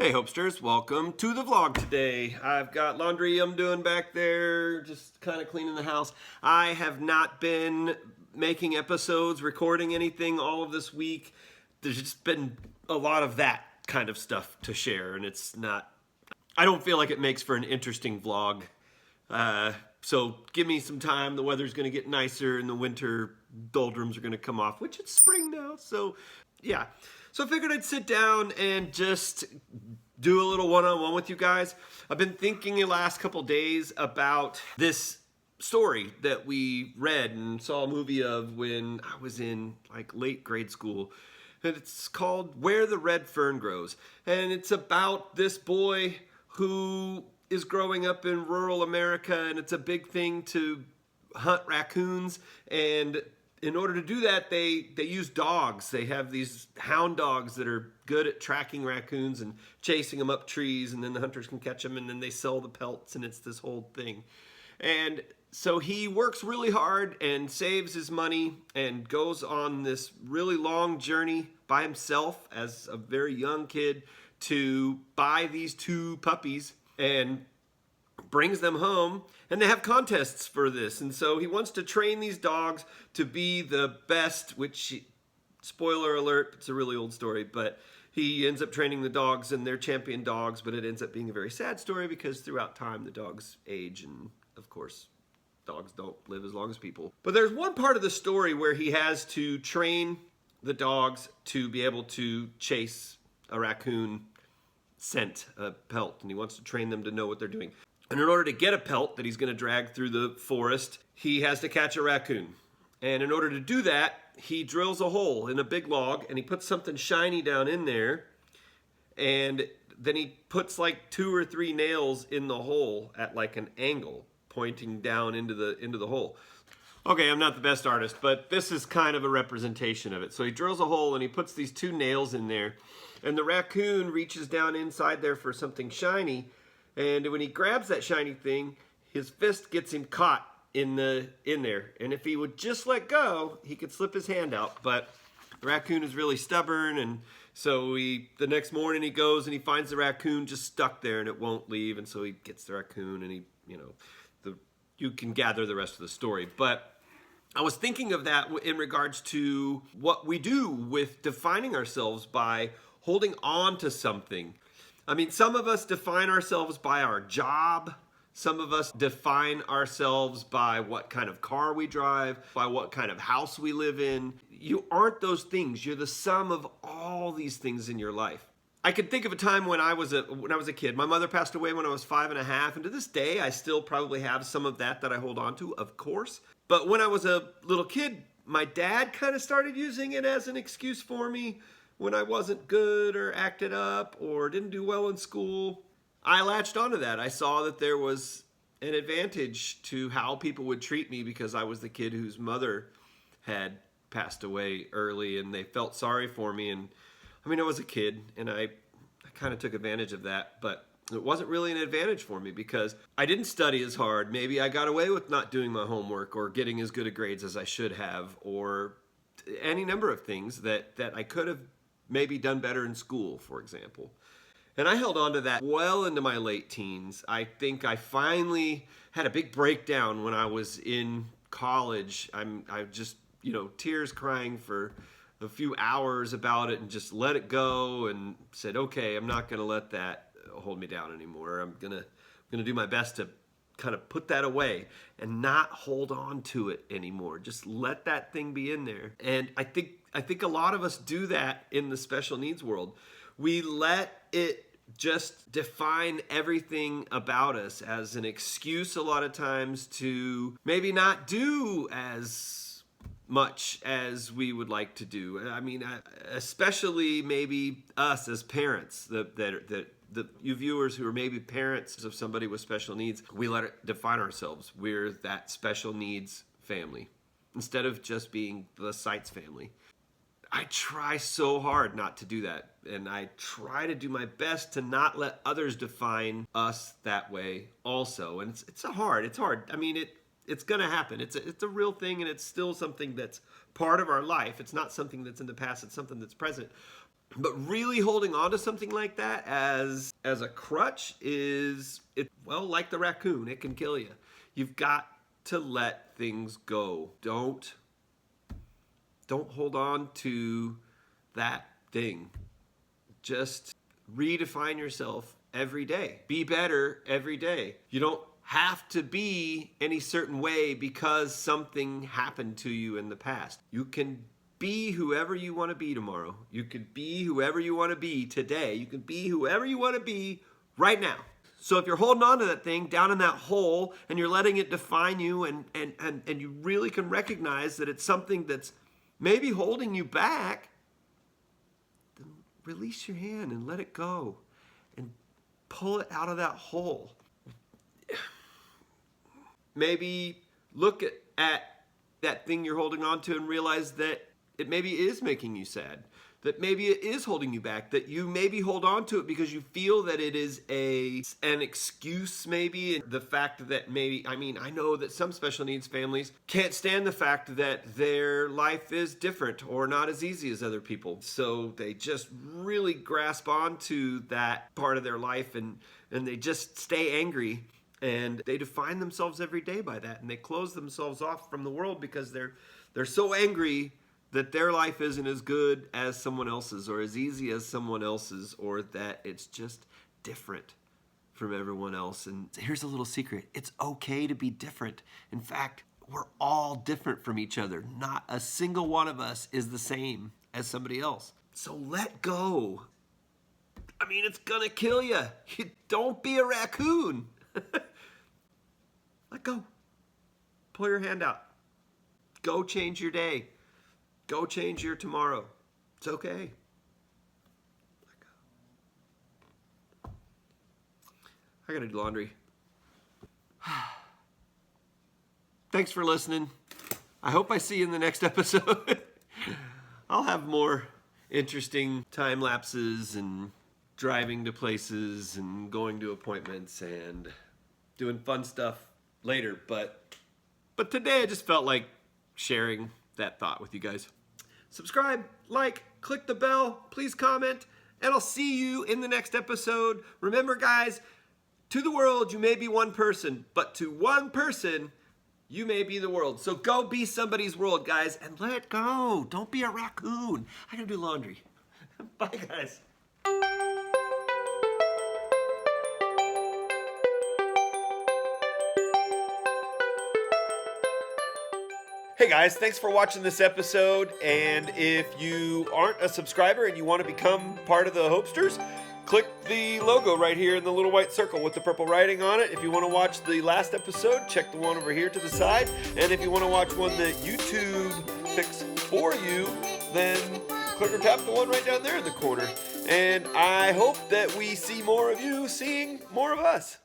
Hey Hopesters, welcome to the vlog today. I've got laundry I'm doing back there, just kind of cleaning the house. I have not been making episodes, recording anything all of this week. There's just been a lot of that kind of stuff to share, and I don't feel like it makes for an interesting vlog. So give me some time. The weather's gonna get nicer and the winter doldrums are gonna come off, which it's spring now, so yeah. So I figured I'd sit down and just do a little one-on-one with you guys. I've been thinking the last couple days about this story that we read and saw a movie of when I was in like late grade school. And it's called Where the Red Fern Grows. And it's about this boy who is growing up in rural America, and it's a big thing to hunt raccoons. And in order to do that, they use dogs. They have these hound dogs that are good at tracking raccoons and chasing them up trees, and then the hunters can catch them, and then they sell the pelts, and it's this whole thing. And so he works really hard and saves his money and goes on this really long journey by himself as a very young kid to buy these two puppies and brings them home, and they have contests for this. And so he wants to train these dogs to be the best, which, spoiler alert, it's a really old story, but he ends up training the dogs and they're champion dogs, but it ends up being a very sad story because throughout time the dogs age, and of course dogs don't live as long as people. But there's one part of the story where he has to train the dogs to be able to chase a raccoon scent, a pelt, and he wants to train them to know what they're doing. And in order to get a pelt that he's going to drag through the forest, he has to catch a raccoon. And in order to do that, he drills a hole in a big log and he puts something shiny down in there. And then he puts like 2 or 3 nails in the hole at like an angle, pointing down into the hole. Okay, I'm not the best artist, but this is kind of a representation of it. So he drills a hole and he puts these 2 nails in there. And the raccoon reaches down inside there for something shiny. And when he grabs that shiny thing, his fist gets him caught in there. And if he would just let go, he could slip his hand out. But the raccoon is really stubborn, and so the next morning he goes and he finds the raccoon just stuck there and it won't leave. And so he gets the raccoon, and you can gather the rest of the story. But I was thinking of that in regards to what we do with defining ourselves by holding on to something. I mean, some of us define ourselves by our job. Some of us define ourselves by what kind of car we drive, by what kind of house we live in. You aren't those things. You're the sum of all these things in your life. I can think of a time when I was a kid. My mother passed away when I was 5.5, and to this day, I still probably have some of that I hold on to, of course. But when I was a little kid, my dad kind of started using it as an excuse for me when I wasn't good or acted up or didn't do well in school. I latched onto that. I saw that there was an advantage to how people would treat me because I was the kid whose mother had passed away early, and they felt sorry for me. And I mean, I was a kid, and I kind of took advantage of that, but it wasn't really an advantage for me because I didn't study as hard. Maybe I got away with not doing my homework or getting as good a grades as I should have, or any number of things that I could have maybe done better in school, for example. And I held on to that well into my late teens. I think I finally had a big breakdown when I was in college. I just, tears crying for a few hours about it and just let it go and said, okay, I'm not going to let that hold me down anymore. I'm going to do my best to kind of put that away and not hold on to it anymore. Just let that thing be in there. And I think a lot of us do that in the special needs world. We let it just define everything about us as an excuse a lot of times to maybe not do as much as we would like to do. I mean, especially maybe us as parents, you viewers who are maybe parents of somebody with special needs, we let it define ourselves. We're that special needs family instead of just being the Seitz family. I try so hard not to do that, and I try to do my best to not let others define us that way also. And it's hard. I mean, it's gonna happen. It's a real thing, and it's still something that's part of our life. It's not something that's in the past. It's something that's present. But really holding on to something like that as a crutch like the raccoon. It can kill you. You've got to let things go. Don't hold on to that thing. Just redefine yourself every day. Be better every day. You don't have to be any certain way because something happened to you in the past. You can be whoever you want to be tomorrow. You could be whoever you want to be today. You can be whoever you want to be right now. So if you're holding on to that thing down in that hole and you're letting it define you and you really can recognize that it's something that's maybe holding you back, then release your hand and let it go and pull it out of that hole. Maybe look at that thing you're holding on to and realize that it maybe is making you sad, that maybe it is holding you back, that you maybe hold on to it because you feel that it is an excuse maybe. The fact that maybe, I know that some special needs families can't stand the fact that their life is different or not as easy as other people. So they just really grasp onto that part of their life and they just stay angry. And they define themselves every day by that. And they close themselves off from the world because they're so angry that their life isn't as good as someone else's or as easy as someone else's, or that it's just different from everyone else. And here's a little secret. It's okay to be different. In fact, we're all different from each other. Not a single one of us is the same as somebody else. So let go. It's gonna kill you. Don't be a raccoon. Let go. Pull your hand out. Go change your day. Go change your tomorrow. It's okay. Let go. I gotta do laundry. Thanks for listening. I hope I see you in the next episode. I'll have more interesting time lapses and driving to places and going to appointments and doing fun stuff later. But today I just felt like sharing that thought with you guys. Subscribe, like, click the bell, please comment, and I'll see you in the next episode. Remember, guys, to the world, you may be one person, but to one person, you may be the world. So go be somebody's world, guys, and let it go. Don't be a raccoon. I gotta do laundry. Bye, guys. Hey guys, thanks for watching this episode, and if you aren't a subscriber and you want to become part of the Hopesters, click the logo right here in the little white circle with the purple writing on it. If you want to watch the last episode, check the one over here to the side, and if you want to watch one that YouTube picks for you, then click or tap the one right down there in the corner. And I hope that we see more of you seeing more of us.